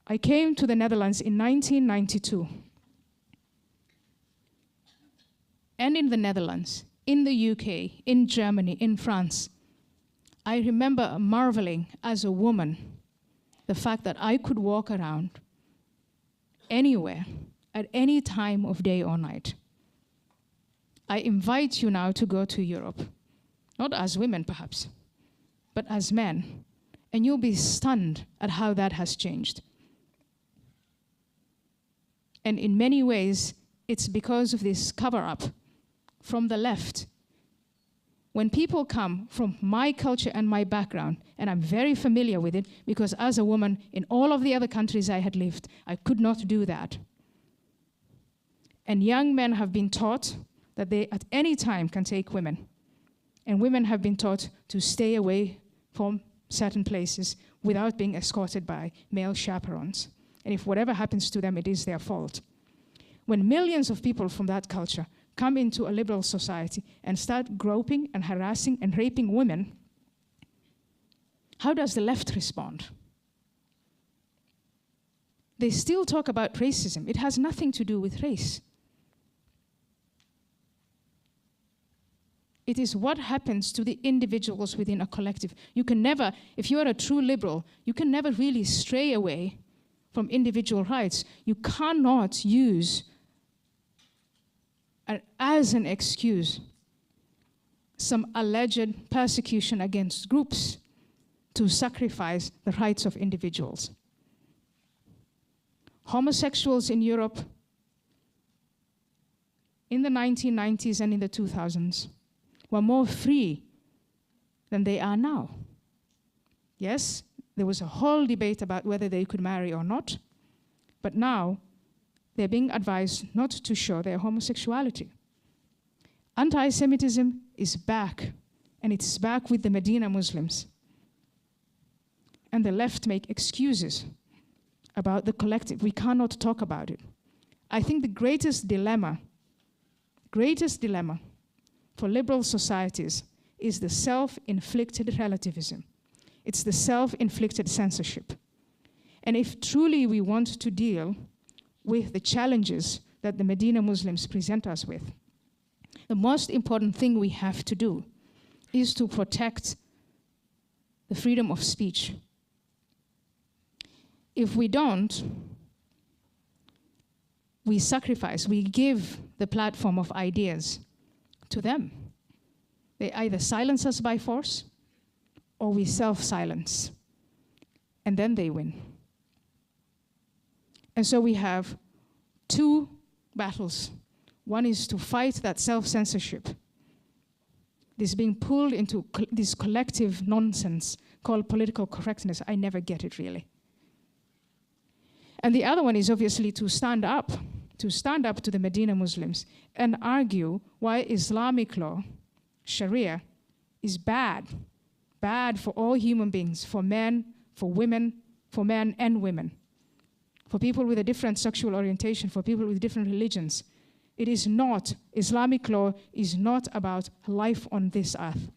I came to the Netherlands in 1992. And in the Netherlands, in the UK, in Germany, in France, I remember marveling as a woman the fact that I could walk around anywhere, at any time of day or night. I invite you now to go to Europe, not as women perhaps, but as men, and you'll be stunned at how that has changed. And in many ways, it's because of this cover-up from the left. When people come from my culture and my background, and I'm very familiar with it, because as a woman in all of the other countries I had lived, I could not do that. And young men have been taught that they at any time can take women. And women have been taught to stay away from certain places without being escorted by male chaperones. And if whatever happens to them, it is their fault. When millions of people from that culture come into a liberal society and start groping and harassing and raping women, how does the left respond? They still talk about racism. It has nothing to do with race. It is what happens to the individuals within a collective. You can never, if you are a true liberal, you can never really stray away from individual rights. You cannot use as an excuse some alleged persecution against groups to sacrifice the rights of individuals. Homosexuals in Europe in the 1990s and in the 2000s were more free than they are now. Yes, there was a whole debate about whether they could marry or not, but now they're being advised not to show their homosexuality. Anti-Semitism is back, and it's back with the Medina Muslims. And the left make excuses about the collective. We cannot talk about it. I think the greatest dilemma for liberal societies is the self-inflicted relativism. It's the self-inflicted censorship. And if truly we want to deal with the challenges that the Medina Muslims present us with, the most important thing we have to do is to protect the freedom of speech. If we don't, we sacrifice, we give the platform of ideas to them. They either silence us by force or we self-silence, and then they win. And so we have two battles. One is to fight that self-censorship, this being pulled into this collective nonsense called political correctness. I never get it, really. And the other one is obviously to stand up to the Medina Muslims and argue why Islamic law, Sharia, is bad for all human beings, for men, for women, for men and women, for people with a different sexual orientation, for people with different religions. It is not, Islamic law is not about life on this earth.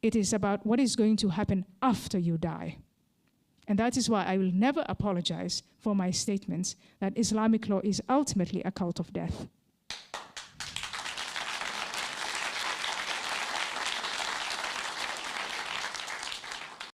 It is about what is going to happen after you die. And that is why I will never apologize for my statements that Islamic law is ultimately a cult of death.